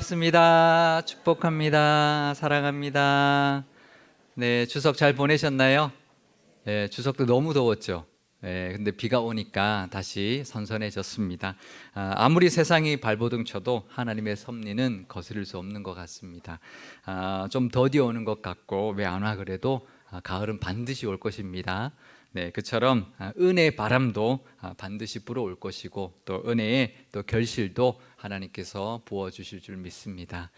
반갑습니다. 축복합니다. 사랑합니다. 네, 추석 잘 보내셨나요? 네, 추석도 너무 더웠죠. 네, 근데 비가 오니까 다시 선선해졌습니다. 아무리 세상이 발버둥 쳐도 하나님의 섭리는 거스를 수 없는 것 같습니다. 좀 더디 오는 것 같고 왜 안 와 그래도 가을은 반드시 올 것입니다. 네, 그처럼 은혜의 바람도 반드시 불어올 것이고 또 은혜의 또 결실도 하나님께서 부어주실 줄 믿습니다.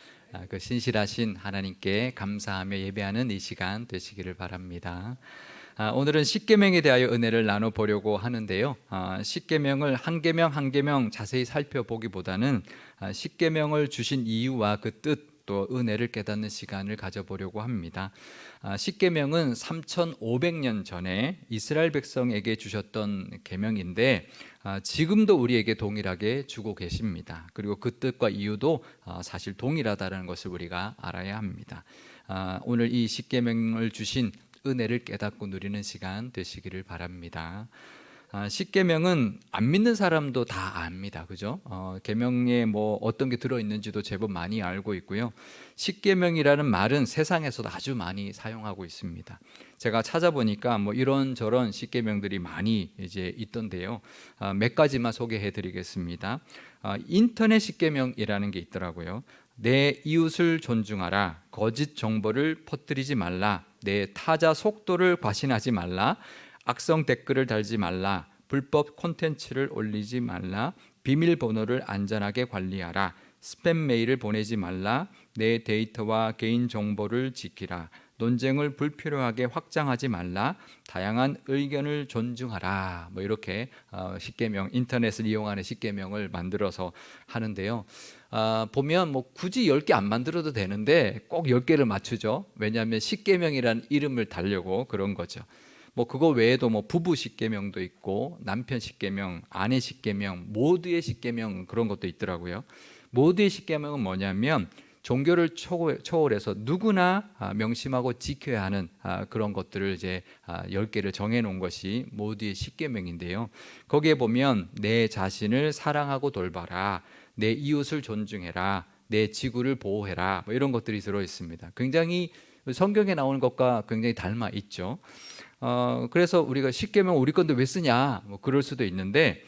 그 신실하신 하나님께 감사하며 예배하는 이 시간 되시기를 바랍니다. 오늘은 십계명에 대하여 은혜를 나눠보려고 하는데요. 십계명을 한 계명 한 계명 자세히 살펴보기보다는 십계명을 주신 이유와 그 뜻, 또 은혜를 깨닫는 시간을 가져보려고 합니다. 십계명은 3,500년 전에 이스라엘 백성에게 주셨던 계명인데 지금도 우리에게 동일하게 주고 계십니다. 그리고 그 뜻과 이유도 사실 동일하다는 것을 우리가 알아야 합니다. 오늘 이 십계명을 주신 은혜를 깨닫고 누리는 시간 되시기를 바랍니다. 십계명은 안 믿는 사람도 다 압니다. 그죠? 계명에 뭐 어떤 게 들어있는지도 제법 많이 알고 있고요. 십계명이라는 말은 세상에서도 아주 많이 사용하고 있습니다. 제가 찾아보니까 뭐 이런저런 십계명들이 많이 이제 있던데요. 몇 가지만 소개해 드리겠습니다. 인터넷 십계명이라는 게 있더라고요. 내 이웃을 존중하라, 거짓 정보를 퍼뜨리지 말라, 내 타자 속도를 과신하지 말라, 악성 댓글을 달지 말라, 불법 콘텐츠를 올리지 말라, 비밀번호를 안전하게 관리하라, 스팸 메일을 보내지 말라, 내 데이터와 개인정보를 지키라, 논쟁을 불필요하게 확장하지 말라, 다양한 의견을 존중하라. 뭐 이렇게 십계명, 인터넷을 이용하는 십계명을 만들어서 하는데요. 보면 뭐 굳이 10개 안 만들어도 되는데 꼭 10개를 맞추죠. 왜냐하면 십계명이라는 이름을 달려고 그런 거죠. 뭐 그거 외에도 뭐 부부 십계명도 있고 남편 십계명, 아내 십계명, 모두의 십계명 그런 것도 있더라고요. 모두의 십계명은 뭐냐면 종교를 초월해서 누구나 명심하고 지켜야 하는 그런 것들을 이제 10개를 정해 놓은 것이 모두의 십계명인데요. 거기에 보면 내 자신을 사랑하고 돌봐라, 내 이웃을 존중해라, 내 지구를 보호해라, 뭐 이런 것들이 들어 있습니다. 굉장히 성경에 나오는 것과 굉장히 닮아 있죠. 그래서 우리가 십계명 우리 건데 왜 쓰냐 뭐 그럴 수도 있는데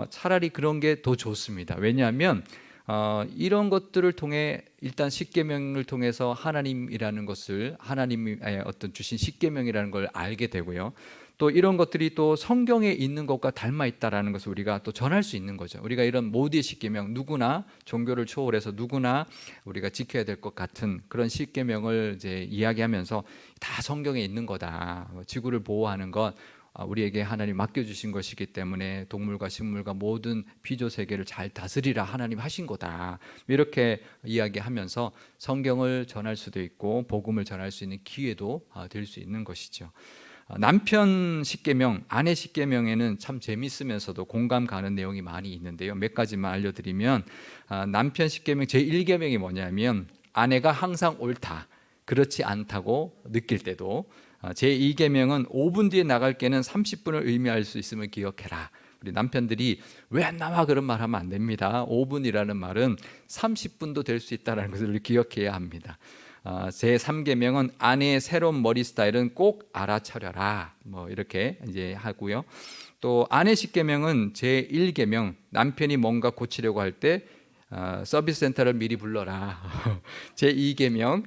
차라리 그런 게 더 좋습니다. 왜냐하면 이런 것들을 통해 일단 십계명을 통해서 하나님이라는 것을 하나님의 어떤 주신 십계명이라는 걸 알게 되고요. 또 이런 것들이 또 성경에 있는 것과 닮아 있다라는 것을 우리가 또 전할 수 있는 거죠. 우리가 이런 모두의 십계명, 누구나 종교를 초월해서 누구나 우리가 지켜야 될 것 같은 그런 십계명을 이제 이야기하면서 다 성경에 있는 거다. 지구를 보호하는 것 우리에게 하나님 맡겨주신 것이기 때문에 동물과 식물과 모든 피조 세계를 잘 다스리라 하나님 하신 거다. 이렇게 이야기하면서 성경을 전할 수도 있고 복음을 전할 수 있는 기회도 될 수 있는 것이죠. 남편 십계명, 아내 십계명에는 참 재밌으면서도 공감 가는 내용이 많이 있는데요. 몇 가지만 알려드리면 남편 십계명 제1계명이 뭐냐면 아내가 항상 옳다, 그렇지 않다고 느낄 때도, 제2계명은 5분 뒤에 나갈 게는 30분을 의미할 수 있음을 기억해라. 우리 남편들이 왜 안 나와 그런 말 하면 안 됩니다. 5분이라는 말은 30분도 될 수 있다는 것을 기억해야 합니다. 제3계명은 아내의 새로운 머리 스타일은 꼭 알아차려라. 뭐 이렇게 이제 하고요. 또 아내 십계명은 제1계명 남편이 뭔가 고치려고 할 때 서비스 센터를 미리 불러라. 제2계명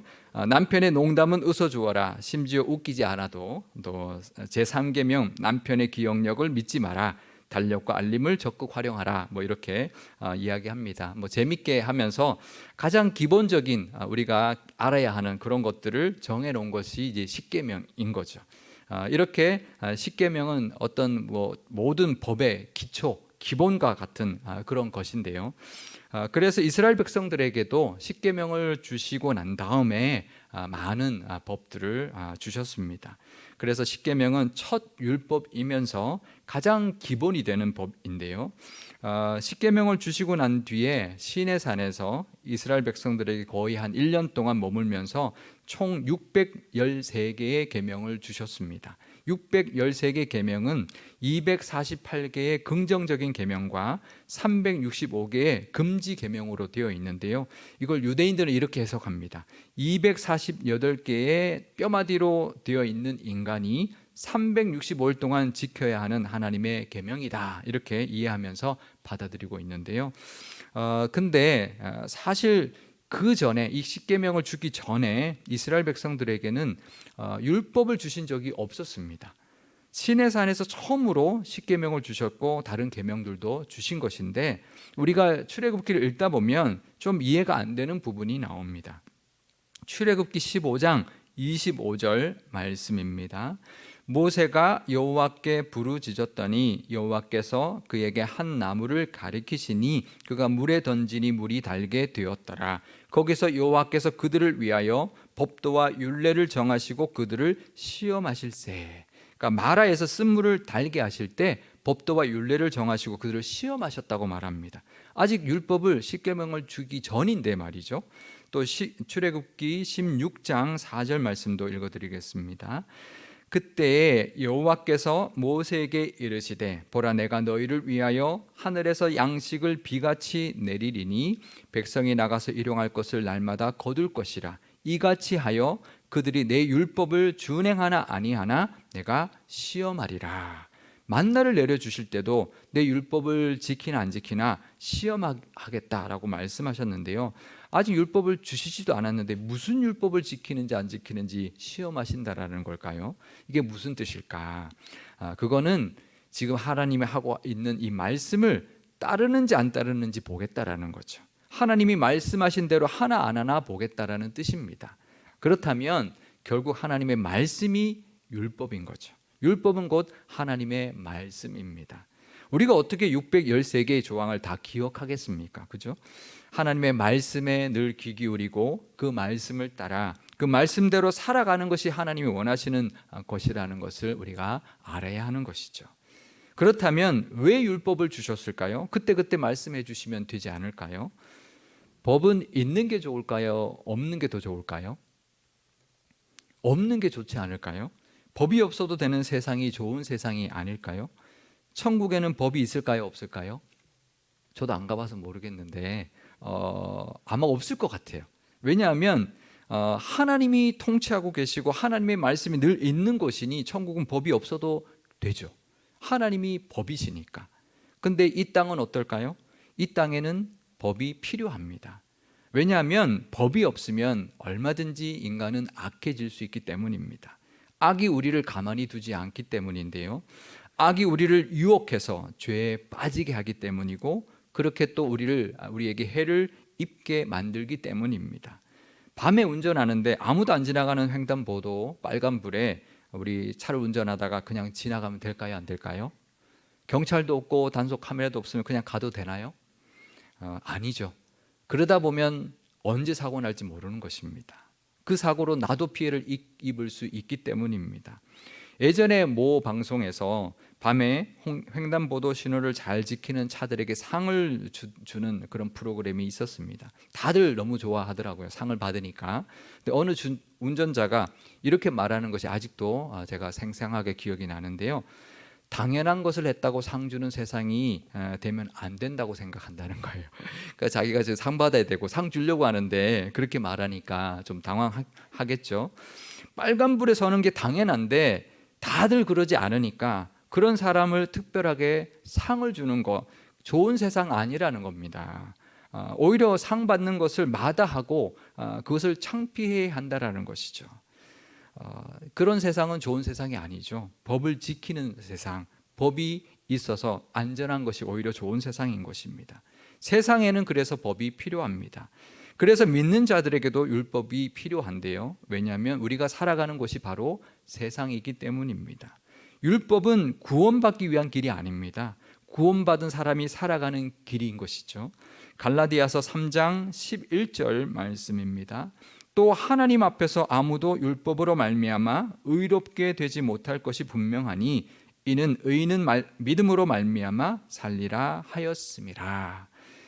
남편의 농담은 웃어주어라. 심지어 웃기지 않아도. 또 제3계명 남편의 기억력을 믿지 마라. 달력과 알림을 적극 활용하라. 뭐 이렇게 이야기합니다. 뭐 재밌게 하면서 가장 기본적인 우리가 알아야 하는 그런 것들을 정해 놓은 것이 이제 십계명인 거죠. 이렇게 십계명은 어떤 뭐 모든 법의 기초, 기본과 같은 그런 것인데요. 그래서 이스라엘 백성들에게도 십계명을 주시고 난 다음에 많은 법들을 주셨습니다. 그래서 십계명은 첫 율법이면서 가장 기본이 되는 법인데요. 십계명을 주시고 난 뒤에 시내산에서 이스라엘 백성들에게 거의 한 1년 동안 머물면서 총 613개의 계명을 주셨습니다. 613개 계명은 248개의 긍정적인 계명과 365개의 금지 계명으로 되어 있는데요. 이걸 유대인들은 이렇게 해석합니다. 248개의 뼈마디로 되어 있는 인간이 365일 동안 지켜야 하는 하나님의 계명이다, 이렇게 이해하면서 받아들이고 있는데요. 근데 사실 그 전에, 이 십계명을 주기 전에 이스라엘 백성들에게는 율법을 주신 적이 없었습니다. 시내산에서 처음으로 십계명을 주셨고 다른 계명들도 주신 것인데, 우리가 출애굽기를 읽다 보면 좀 이해가 안 되는 부분이 나옵니다. 출애굽기 15장 25절 말씀입니다. 모세가 여호와께 부르짖었더니 여호와께서 그에게 한 나무를 가리키시니 그가 물에 던지니 물이 달게 되었더라. 거기서 여호와께서 그들을 위하여 법도와 율례를 정하시고 그들을 시험하실세. 그러니까 마라에서 쓴물을 달게 하실 때 법도와 율례를 정하시고 그들을 시험하셨다고 말합니다. 아직 율법을, 십계명을 주기 전인데 말이죠. 또 출애굽기 16장 4절 말씀도 읽어드리겠습니다. 그때 여호와께서 모세에게 이르시되 보라, 내가 너희를 위하여 하늘에서 양식을 비같이 내리리니 백성이 나가서 일용할 것을 날마다 거둘 것이라. 이같이 하여 그들이 내 율법을 준행하나 아니하나 내가 시험하리라. 만나를 내려주실 때도 내 율법을 지키나 안 지키나 시험하겠다라고 말씀하셨는데요. 아직 율법을 주시지도 않았는데 무슨 율법을 지키는지 안 지키는지 시험하신다라는 걸까요? 이게 무슨 뜻일까? 그거는 지금 하나님이 하고 있는 이 말씀을 따르는지 안 따르는지 보겠다라는 거죠. 하나님이 말씀하신 대로 하나 안 하나 보겠다라는 뜻입니다. 그렇다면 결국 하나님의 말씀이 율법인 거죠. 율법은 곧 하나님의 말씀입니다. 우리가 어떻게 613개의 조항을 다 기억하겠습니까? 그죠? 하나님의 말씀에 늘 귀 기울이고 그 말씀을 따라 그 말씀대로 살아가는 것이 하나님이 원하시는 것이라는 것을 우리가 알아야 하는 것이죠. 그렇다면 왜 율법을 주셨을까요? 그때그때 말씀해 주시면 되지 않을까요? 법은 있는 게 좋을까요? 없는 게 더 좋을까요? 없는 게 좋지 않을까요? 법이 없어도 되는 세상이 좋은 세상이 아닐까요? 천국에는 법이 있을까요? 없을까요? 저도 안 가봐서 모르겠는데 아마 없을 것 같아요. 왜냐하면 하나님이 통치하고 계시고 하나님의 말씀이 늘 있는 곳이니 천국은 법이 없어도 되죠. 하나님이 법이시니까. 근데 이 땅은 어떨까요? 이 땅에는 법이 필요합니다. 왜냐하면 법이 없으면 얼마든지 인간은 악해질 수 있기 때문입니다. 악이 우리를 가만히 두지 않기 때문인데요. 악이 우리를 유혹해서 죄에 빠지게 하기 때문이고, 그렇게 또 우리에게 해를 입게 만들기 때문입니다. 밤에 운전하는데 아무도 안 지나가는 횡단보도 빨간불에 우리 차를 운전하다가 그냥 지나가면 될까요? 안 될까요? 경찰도 없고 단속 카메라도 없으면 그냥 가도 되나요? 아니죠. 그러다 보면 언제 사고 날지 모르는 것입니다. 그 사고로 나도 피해를 입을 수 있기 때문입니다. 예전에 모 방송에서 밤에 횡단보도 신호를 잘 지키는 차들에게 상을 주는 그런 프로그램이 있었습니다. 다들 너무 좋아하더라고요. 상을 받으니까. 근데 어느 운전자가 이렇게 말하는 것이 아직도 제가 생생하게 기억이 나는데요. 당연한 것을 했다고 상 주는 세상이 되면 안 된다고 생각한다는 거예요. 그러니까 자기가 상 받아야 되고 상 주려고 하는데 그렇게 말하니까 좀 당황하겠죠. 빨간불에 서는 게 당연한데 다들 그러지 않으니까 그런 사람을 특별하게 상을 주는 거 좋은 세상 아니라는 겁니다. 오히려 상 받는 것을 마다하고 그것을 창피해야 한다라는 것이죠. 그런 세상은 좋은 세상이 아니죠. 법을 지키는 세상, 법이 있어서 안전한 것이 오히려 좋은 세상인 것입니다. 세상에는 그래서 법이 필요합니다. 그래서 믿는 자들에게도 율법이 필요한데요. 왜냐하면 우리가 살아가는 곳이 바로 세상이기 때문입니다. 율법은 구원받기 위한 길이 아닙니다. 구원받은 사람이 살아가는 길인 것이죠. 갈라디아서 3장 11절 말씀입니다. 또 하나님 앞에서 아무도 율법으로 말미암아 의롭게 되지 못할 것이 분명하니 이는 의인은 믿음으로 말미암아 살리라 하였음이라.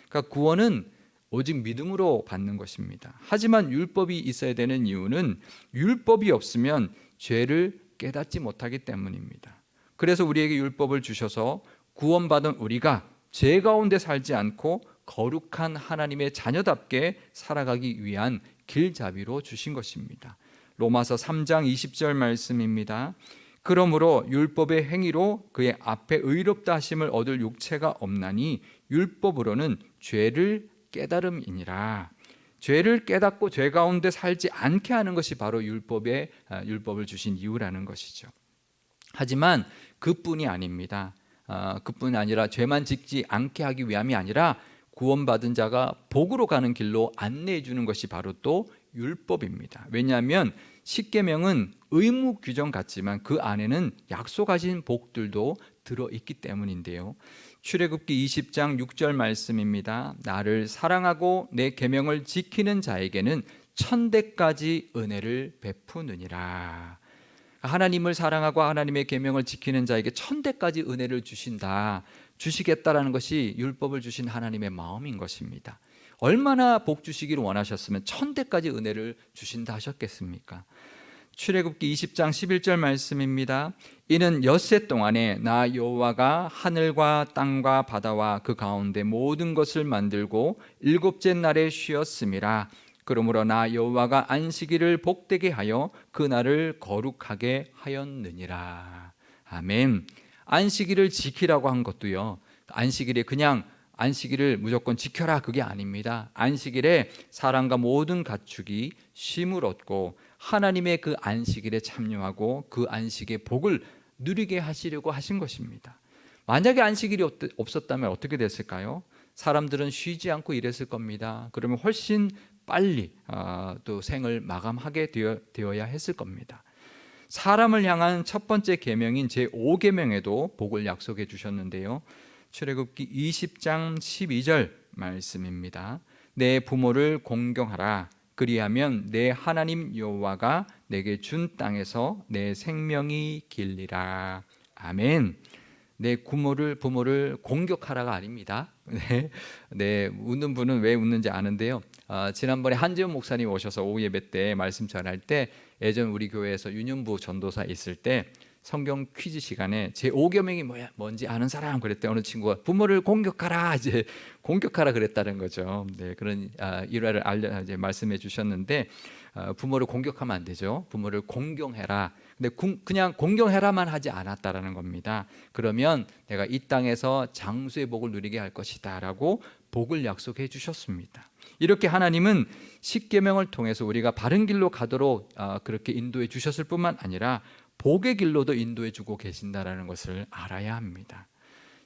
그러니까 구원은 오직 믿음으로 받는 것입니다. 하지만 율법이 있어야 되는 이유는 율법이 없으면 죄를 깨닫지 못하기 때문입니다. 그래서 우리에게 율법을 주셔서 구원받은 우리가 죄 가운데 살지 않고 거룩한 하나님의 자녀답게 살아가기 위한 길잡이로 주신 것입니다. 로마서 3장 20절 말씀입니다. 그러므로 율법의 행위로 그의 앞에 의롭다 하심을 얻을 육체가 없나니 율법으로는 죄를 깨달음이니라. 죄를 깨닫고 죄 가운데 살지 않게 하는 것이 바로 율법을 주신 이유라는 것이죠. 하지만 그뿐이 아닙니다. 그뿐이 아니라 죄만 짓지 않게 하기 위함이 아니라 구원받은 자가 복으로 가는 길로 안내해 주는 것이 바로 또 율법입니다. 왜냐하면 십계명은 의무 규정 같지만 그 안에는 약속하신 복들도 들어있기 때문인데요. 출애굽기 20장 6절 말씀입니다. 나를 사랑하고 내 계명을 지키는 자에게는 천대까지 은혜를 베푸느니라. 하나님을 사랑하고 하나님의 계명을 지키는 자에게 천대까지 은혜를 주시겠다라는 것이 율법을 주신 하나님의 마음인 것입니다. 얼마나 복 주시기를 원하셨으면 천대까지 은혜를 주신다 하셨겠습니까? 출애굽기 20장 11절 말씀입니다. 이는 엿새 동안에 나 여호와가 하늘과 땅과 바다와 그 가운데 모든 것을 만들고 일곱째 날에 쉬었음이라. 그러므로 나 여호와가 안식일을 복되게 하여 그 날을 거룩하게 하였느니라. 아멘. 안식일을 지키라고 한 것도요, 안식일에 그냥 안식일을 무조건 지켜라 그게 아닙니다. 안식일에 사람과 모든 가축이 쉼을 얻고 하나님의 그 안식일에 참여하고 그 안식의 복을 누리게 하시려고 하신 것입니다. 만약에 안식일이 없었다면 어떻게 됐을까요? 사람들은 쉬지 않고 일했을 겁니다. 그러면 훨씬 빨리 또 생을 마감하게 되어야 했을 겁니다. 사람을 향한 첫 번째 계명인 제5계명에도 복을 약속해 주셨는데요. 출애굽기 20장 12절 말씀입니다. 내 부모를 공경하라. 그리하면 내 하나님 여호와가 내게 준 땅에서 내 생명이 길리라. 아멘. 내 부모를 공격하라가 아닙니다. 네, 웃는 분은 왜 웃는지 아는데요. 지난번에 한지훈 목사님 오셔서 오후 예배 때 말씀 전할 때 예전 우리 교회에서 윤현부 전도사 있을 때 성경 퀴즈 시간에 제5계명이 뭔지 아는 사람 그랬대. 어느 친구가 부모를 공격하라 공격하라 그랬다는 거죠. 네, 그런 일화를 이제 말씀해 주셨는데 부모를 공격하면 안 되죠. 부모를 공경해라. 근데 그냥 공경해라만 하지 않았다라는 겁니다. 그러면 내가 이 땅에서 장수의 복을 누리게 할 것이다라고 복을 약속해 주셨습니다. 이렇게 하나님은 십계명을 통해서 우리가 바른 길로 가도록 그렇게 인도해 주셨을 뿐만 아니라 복의 길로도 인도해 주고 계신다라는 것을 알아야 합니다.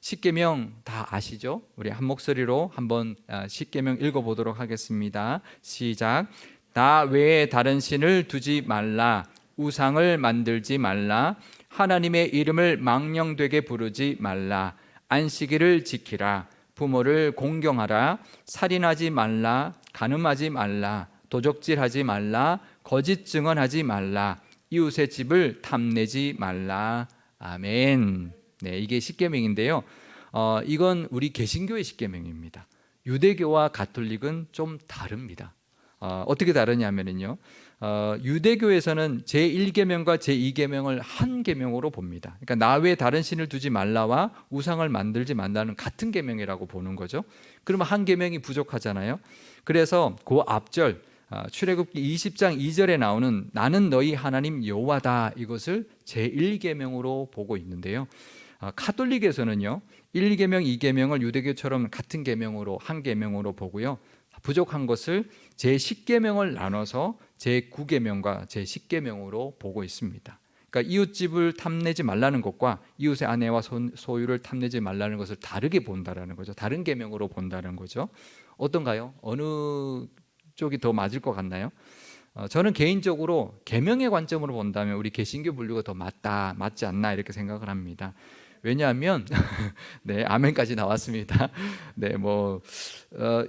십계명 다 아시죠? 우리 한 목소리로 한번 십계명 읽어보도록 하겠습니다. 시작. 나 외에 다른 신을 두지 말라. 우상을 만들지 말라. 하나님의 이름을 망령되게 부르지 말라. 안식일을 지키라. 부모를 공경하라. 살인하지 말라. 간음하지 말라. 도적질하지 말라. 거짓 증언하지 말라. 이웃의 집을 탐내지 말라. 아멘. 네, 이게 십계명인데요. 이건 우리 개신교의 십계명입니다. 유대교와 가톨릭은 좀 다릅니다. 어떻게 다르냐면요. 유대교에서는 제1계명과 제2계명을 한 계명으로 봅니다. 그러니까 나 외에 다른 신을 두지 말라와 우상을 만들지 말라는 같은 계명이라고 보는 거죠. 그러면 한 계명이 부족하잖아요. 그래서 그 앞절 출애굽기 20장 2절에 나오는 나는 너희 하나님 여호와다, 이것을 제1계명으로 보고 있는데요. 가톨릭에서는요 1계명, 2계명을 유대교처럼 같은 계명으로 한 계명으로 보고요. 부족한 것을 제10계명을 나눠서 제9계명과 제10계명으로 보고 있습니다. 그러니까 이웃집을 탐내지 말라는 것과 이웃의 아내와 소유를 탐내지 말라는 것을 다르게 본다라는 거죠. 다른 계명으로 본다는 거죠. 어떤가요? 어느 쪽이 더 맞을 것 같나요? 저는 개인적으로 계명의 관점으로 본다면 우리 개신교 분류가 더 맞지 않나 이렇게 생각을 합니다. 왜냐하면 네, 아멘까지 나왔습니다. 네,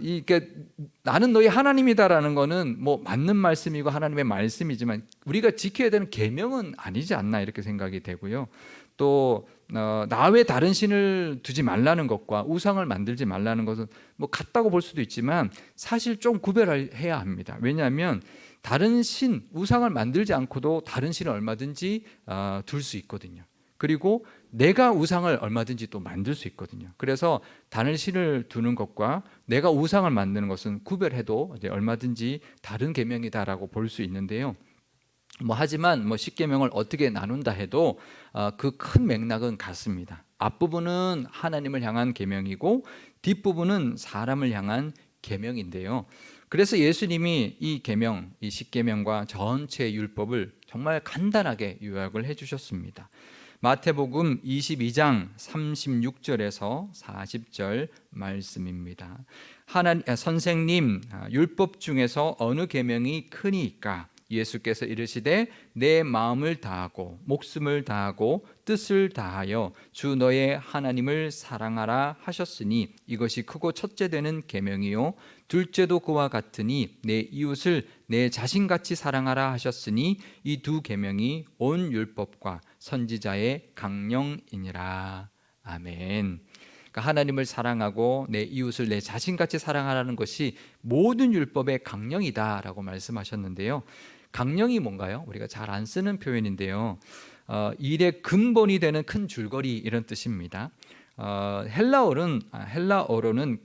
이게 나는 너희 하나님이다라는 거는 뭐 맞는 말씀이고 하나님의 말씀이지만 우리가 지켜야 되는 계명은 아니지 않나 이렇게 생각이 되고요. 또 나 외 다른 신을 두지 말라는 것과 우상을 만들지 말라는 것은 뭐 같다고 볼 수도 있지만 사실 좀 구별해야 합니다. 왜냐하면 다른 신, 우상을 만들지 않고도 다른 신을 얼마든지 둘 수 있거든요. 그리고 내가 우상을 얼마든지 또 만들 수 있거든요. 그래서 다른 신을 두는 것과 내가 우상을 만드는 것은 구별해도 얼마든지 다른 계명이다라고 볼 수 있는데요. 하지만 십계명을 어떻게 나눈다 해도 그 큰 맥락은 같습니다. 앞부분은 하나님을 향한 계명이고 뒷부분은 사람을 향한 계명인데요. 그래서 예수님이 이 계명, 이 십계명과 전체 율법을 정말 간단하게 요약을 해주셨습니다. 마태복음 22장 36절에서 40절 말씀입니다. 선생님, 율법 중에서 어느 계명이 크니까? 예수께서 이르시되 내 마음을 다하고 목숨을 다하고 뜻을 다하여 주 너의 하나님을 사랑하라 하셨으니 이것이 크고 첫째 되는 계명이요 둘째도 그와 같으니 내 이웃을 내 자신같이 사랑하라 하셨으니 이 두 계명이 온 율법과 선지자의 강령이니라. 아멘. 그러니까 하나님을 사랑하고 내 이웃을 내 자신같이 사랑하라는 것이 모든 율법의 강령이다라고 말씀하셨는데요. 강령이 뭔가요? 우리가 잘 안 쓰는 표현인데요. 일의 근본이 되는 큰 줄거리 이런 뜻입니다. 헬라어로는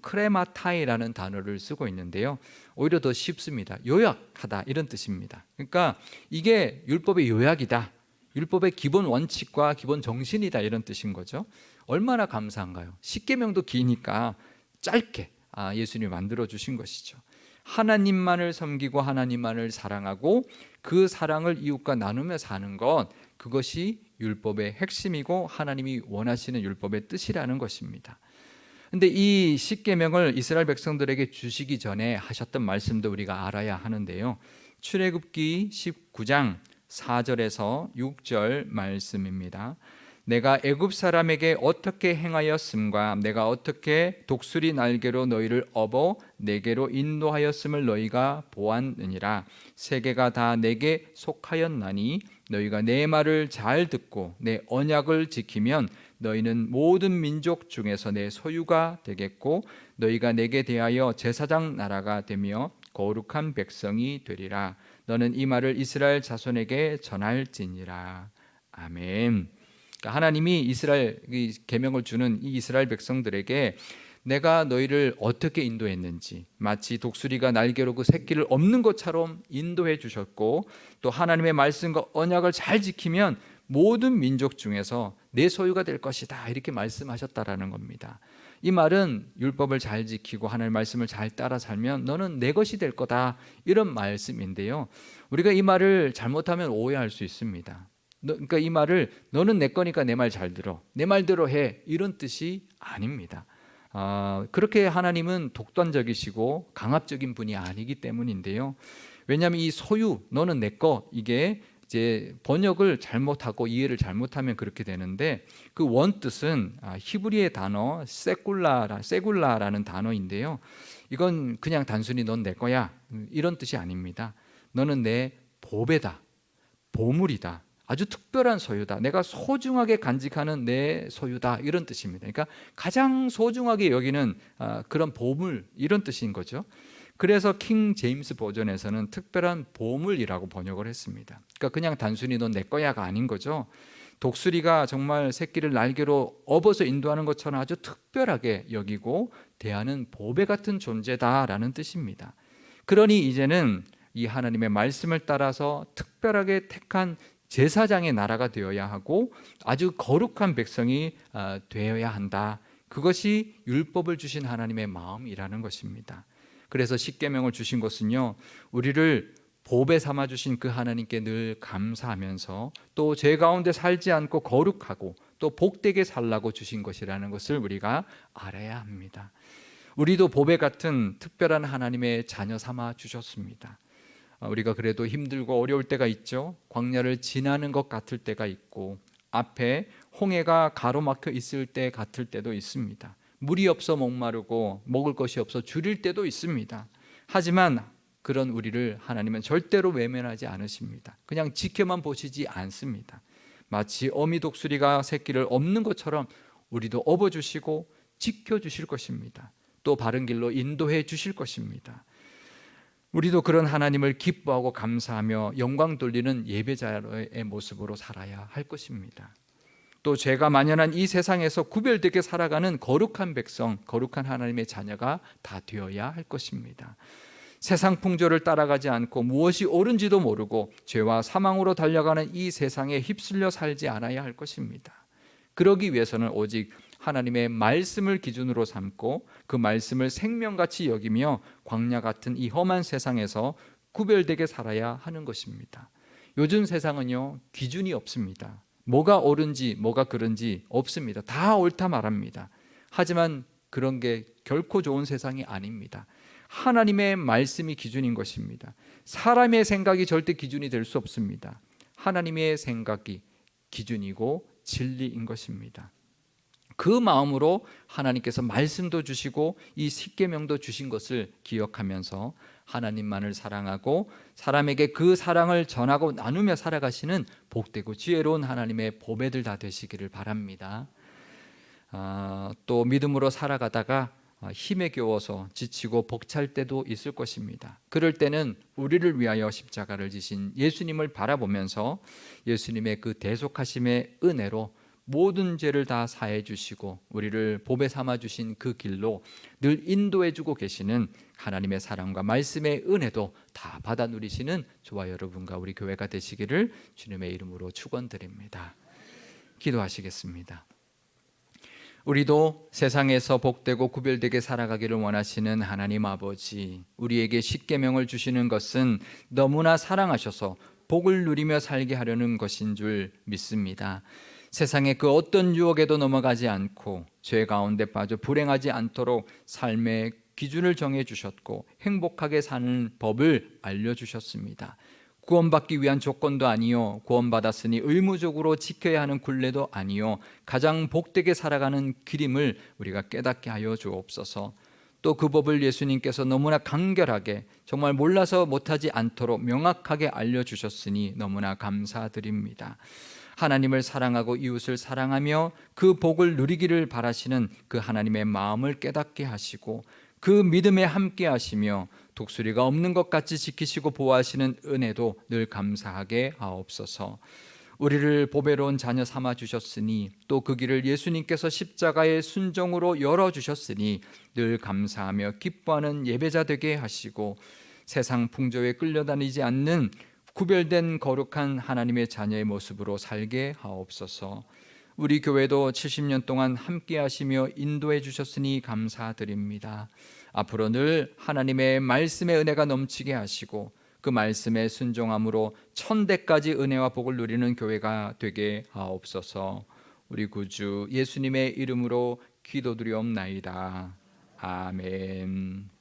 크레마타이라는 단어를 쓰고 있는데요. 오히려 더 쉽습니다. 요약하다 이런 뜻입니다. 그러니까 이게 율법의 요약이다. 율법의 기본 원칙과 기본 정신이다 이런 뜻인 거죠. 얼마나 감사한가요? 십계명도 기니까 짧게 예수님이 만들어 주신 것이죠. 하나님만을 섬기고 하나님만을 사랑하고 그 사랑을 이웃과 나누며 사는 것, 그것이 율법의 핵심이고 하나님이 원하시는 율법의 뜻이라는 것입니다. 근데 이 십계명을 이스라엘 백성들에게 주시기 전에 하셨던 말씀도 우리가 알아야 하는데요. 출애굽기 19장 4절에서 6절 말씀입니다. 내가 애굽 사람에게 어떻게 행하였음과 내가 어떻게 독수리 날개로 너희를 업어 내게로 인도하였음을 너희가 보았느니라. 세계가 다 내게 속하였나니 너희가 내 말을 잘 듣고 내 언약을 지키면 너희는 모든 민족 중에서 내 소유가 되겠고 너희가 내게 대하여 제사장 나라가 되며 거룩한 백성이 되리라. 너는 이 말을 이스라엘 자손에게 전할지니라. 아멘. 하나님이 이스라엘 계명을 주는 이 이스라엘 백성들에게 내가 너희를 어떻게 인도했는지 마치 독수리가 날개로 그 새끼를 업는 것처럼 인도해 주셨고 또 하나님의 말씀과 언약을 잘 지키면 모든 민족 중에서 내 소유가 될 것이다 이렇게 말씀하셨다라는 겁니다. 이 말은 율법을 잘 지키고 하나님의 말씀을 잘 따라 살면 너는 내 것이 될 거다 이런 말씀인데요. 우리가 이 말을 잘못하면 오해할 수 있습니다. 그러니까 이 말을 너는 내 거니까 내 말 잘 들어, 내 말대로 해 이런 뜻이 아닙니다. 그렇게 하나님은 독단적이시고 강압적인 분이 아니기 때문인데요. 왜냐하면 이 소유, 너는 내 거, 이게 이제 번역을 잘못하고 이해를 잘못하면 그렇게 되는데 그 원뜻은 히브리의 단어 세굴라라는 단어인데요. 이건 그냥 단순히 넌 내 거야 이런 뜻이 아닙니다. 너는 내 보배다, 보물이다. 아주 특별한 소유다. 내가 소중하게 간직하는 내 소유다. 이런 뜻입니다. 그러니까 가장 소중하게 여기는 그런 보물 이런 뜻인 거죠. 그래서 킹 제임스 버전에서는 특별한 보물이라고 번역을 했습니다. 그러니까 그냥 단순히 넌 내 거야가 아닌 거죠. 독수리가 정말 새끼를 날개로 업어서 인도하는 것처럼 아주 특별하게 여기고 대하는 보배 같은 존재다라는 뜻입니다. 그러니 이제는 이 하나님의 말씀을 따라서 특별하게 택한 제사장의 나라가 되어야 하고 아주 거룩한 백성이 되어야 한다. 그것이 율법을 주신 하나님의 마음이라는 것입니다. 그래서 십계명을 주신 것은요, 우리를 보배 삼아 주신 그 하나님께 늘 감사하면서 또 죄 가운데 살지 않고 거룩하고 또 복되게 살라고 주신 것이라는 것을 우리가 알아야 합니다. 우리도 보배 같은 특별한 하나님의 자녀 삼아 주셨습니다. 우리가 그래도 힘들고 어려울 때가 있죠. 광야를 지나는 것 같을 때가 있고 앞에 홍해가 가로막혀 있을 때 같을 때도 있습니다. 물이 없어 목마르고 먹을 것이 없어 줄일 때도 있습니다. 하지만 그런 우리를 하나님은 절대로 외면하지 않으십니다. 그냥 지켜만 보시지 않습니다. 마치 어미 독수리가 새끼를 업는 것처럼 우리도 업어주시고 지켜주실 것입니다. 또 바른 길로 인도해 주실 것입니다. 우리도 그런 하나님을 기뻐하고 감사하며 영광 돌리는 예배자의 모습으로 살아야 할 것입니다. 또 죄가 만연한 이 세상에서 구별되게 살아가는 거룩한 백성, 거룩한 하나님의 자녀가 다 되어야 할 것입니다. 세상 풍조를 따라가지 않고 무엇이 옳은지도 모르고 죄와 사망으로 달려가는 이 세상에 휩쓸려 살지 않아야 할 것입니다. 그러기 위해서는 오직 하나님의 말씀을 기준으로 삼고 그 말씀을 생명같이 여기며 광야 같은 이 험한 세상에서 구별되게 살아야 하는 것입니다. 요즘 세상은요, 기준이 없습니다. 뭐가 옳은지 뭐가 그른지 없습니다. 다 옳다 말합니다. 하지만 그런 게 결코 좋은 세상이 아닙니다. 하나님의 말씀이 기준인 것입니다. 사람의 생각이 절대 기준이 될 수 없습니다. 하나님의 생각이 기준이고 진리인 것입니다. 그 마음으로 하나님께서 말씀도 주시고 이 십계명도 주신 것을 기억하면서 하나님만을 사랑하고 사람에게 그 사랑을 전하고 나누며 살아가시는 복되고 지혜로운 하나님의 보배들 다 되시기를 바랍니다. 또 믿음으로 살아가다가 힘에 겨워서 지치고 벅찰 때도 있을 것입니다. 그럴 때는 우리를 위하여 십자가를 지신 예수님을 바라보면서 예수님의 그 대속하심의 은혜로 모든 죄를 다 사해 주시고 우리를 보배 삼아 주신 그 길로 늘 인도해 주고 계시는 하나님의 사랑과 말씀의 은혜도 다 받아 누리시는 저와 여러분과 우리 교회가 되시기를 주님의 이름으로 축원드립니다. 기도하시겠습니다. 우리도 세상에서 복되고 구별되게 살아가기를 원하시는 하나님 아버지, 우리에게 십계명을 주시는 것은 너무나 사랑하셔서 복을 누리며 살게 하려는 것인 줄 믿습니다. 세상의 그 어떤 유혹에도 넘어가지 않고 죄 가운데 빠져 불행하지 않도록 삶의 기준을 정해 주셨고 행복하게 사는 법을 알려주셨습니다. 구원받기 위한 조건도 아니요, 구원받았으니 의무적으로 지켜야 하는 굴레도 아니요, 가장 복되게 살아가는 길임을 우리가 깨닫게 하여 주옵소서. 또 그 법을 예수님께서 너무나 간결하게 정말 몰라서 못하지 않도록 명확하게 알려주셨으니 너무나 감사드립니다. 하나님을 사랑하고 이웃을 사랑하며 그 복을 누리기를 바라시는 그 하나님의 마음을 깨닫게 하시고 그 믿음에 함께 하시며 독수리가 없는 것 같이 지키시고 보호하시는 은혜도 늘 감사하게 하옵소서. 우리를 보배로운 자녀 삼아 주셨으니 또 그 길을 예수님께서 십자가의 순종으로 열어주셨으니 늘 감사하며 기뻐하는 예배자 되게 하시고 세상 풍조에 끌려다니지 않는 구별된 거룩한 하나님의 자녀의 모습으로 살게 하옵소서. 우리 교회도 70년 동안 함께 하시며 인도해 주셨으니 감사드립니다. 앞으로 늘 하나님의 말씀의 은혜가 넘치게 하시고 그 말씀에 순종함으로 천대까지 은혜와 복을 누리는 교회가 되게 하옵소서. 우리 구주 예수님의 이름으로 기도드리옵나이다. 아멘.